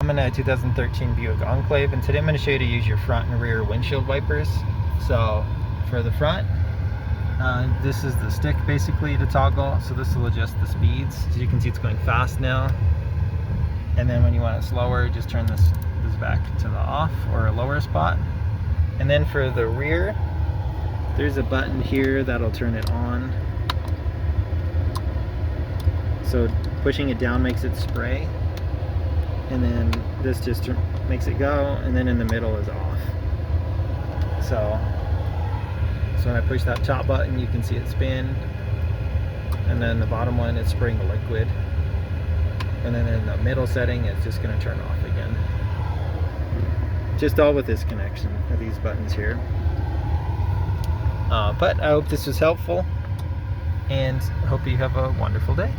I'm in a 2013 Buick Enclave, and today I'm going to show you to use your front and rear windshield wipers. So for the front, this is the stick basically to toggle, so this will adjust the speeds. As you can see, it's going fast now. And then when you want it slower, just turn this back to the off or a lower spot. And then for the rear, there's a button here that'll turn it on. So pushing it down makes it spray, and then this just makes it go, and then in the middle is off. So when I push that top button, you can see it spin, and then the bottom one, it's spraying the liquid, and then in the middle setting, it's just going to turn off again. Just all with this connection of these buttons here. But I hope this was helpful, and hope you have a wonderful day.